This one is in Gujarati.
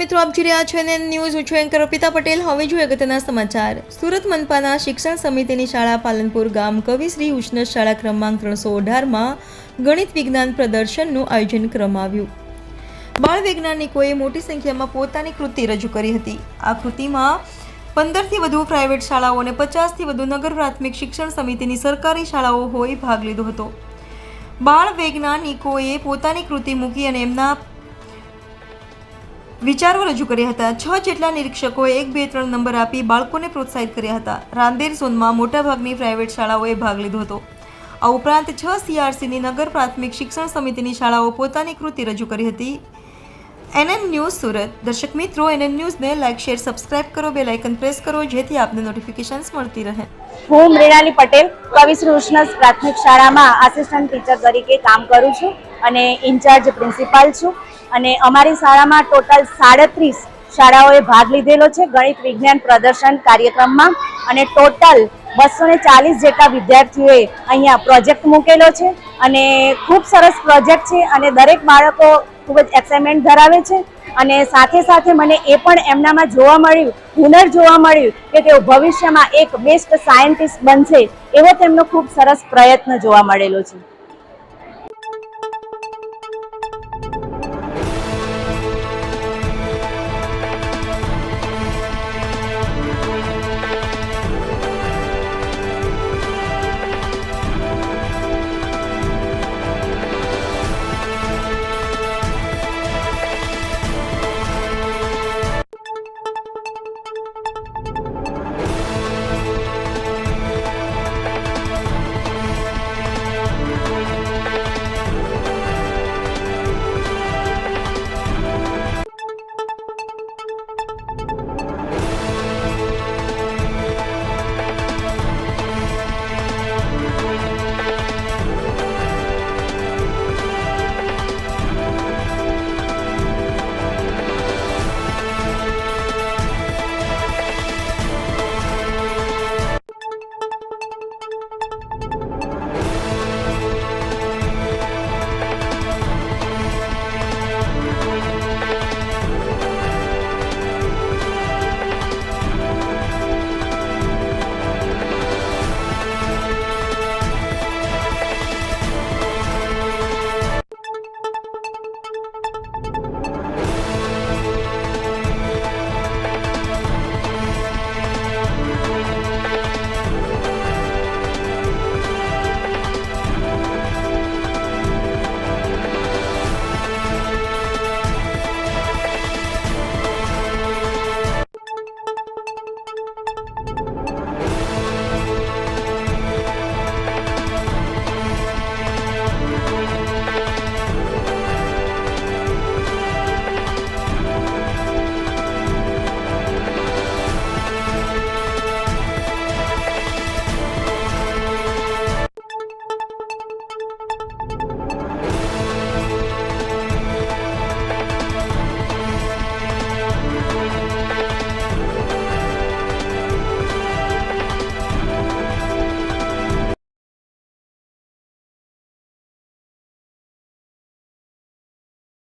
મિત્રો, આપ જોઈ રહ્યા છો NN ન્યૂઝ. હું છું એન્કર અર્પિતા પટેલ. હવે જોઈએ અગત્યના સમાચાર. સુરત મનપાના શિક્ષણ સમિતિની શાળા પાલનપુર ગામ કવિશ્રી ઉષ્ણસ શાળા ક્રમાંક 318માં ગણિત વિજ્ઞાન પ્રદર્શનનું આયોજન કરવામાં આવ્યું. બાળ વૈજ્ઞાનિકોએ મોટી સંખ્યામાં પોતાની કૃતિ રજૂ કરી હતી. આ કૃતિમાં 15થી વધુ પ્રાઇવેટ શાળાઓ અને 50થી વધુ નગર પ્રાથમિક શિક્ષણ સમિતિની સરકારી શાળાઓ હોય ભાગ લીધો હતો. બાળ વૈજ્ઞાનિકોએ પોતાની કૃતિ મૂકી અને એમના વિચારો રજૂ કર્યા હતા. 6 જેટલા નિરીક્ષકોએ 1, 2, 3 નંબર આપી બાળકોને પ્રોત્સાહિત કર્યા હતા. રાંદેર ઝોનમાં મોટાભાગની પ્રાઇવેટ શાળાઓએ ભાગ લીધો હતો. આ ઉપરાંત 6 CRCની નગર પ્રાથમિક શિક્ષણ સમિતિની શાળાઓ પોતાની કૃતિ રજૂ કરી હતી. NN news Surat. દર્શક મિત્રો, NN ન્યૂઝને લાઇક, શેર, સબસ્ક્રાઇબ કરો, બેલ આઇકન પ્રેસ કરો જેથી આપને નોટિફિકેશન્સ મળતી રહે. હું મૃણાલી પટેલ કવિશ્રી ઉષ્ણસ પ્રાથમિક શાળામાં આસિસ્ટન્ટ ટીચર તરીકે કામ કરું છું અને ઇન્ચાર્જ પ્રિન્સિપાલ છું. અને અમારી શાળામાં ટોટલ 37 શાળાઓએ ભાગ લીધેલો છે ગણિત વિજ્ઞાન પ્રદર્શન કાર્યક્રમમાં. અને ટોટલ 240 જેટલા વિદ્યાર્થીઓએ અહીંયા પ્રોજેક્ટ મૂકેલો છે અને ખૂબ સરસ પ્રોજેક્ટ છે અને દરેક બાળકો ખૂબ જ એક્સાઇટમેન્ટ ધરાવે છે. અને સાથે સાથે મને એ પણ એમનામાં જોવા મળ્યું, હુનર જોવા મળ્યું કે તેઓ ભવિષ્યમાં એક બેસ્ટ સાયન્ટિસ્ટ બનશે એવો તેમનો ખૂબ સરસ પ્રયત્ન જોવા મળેલો છે.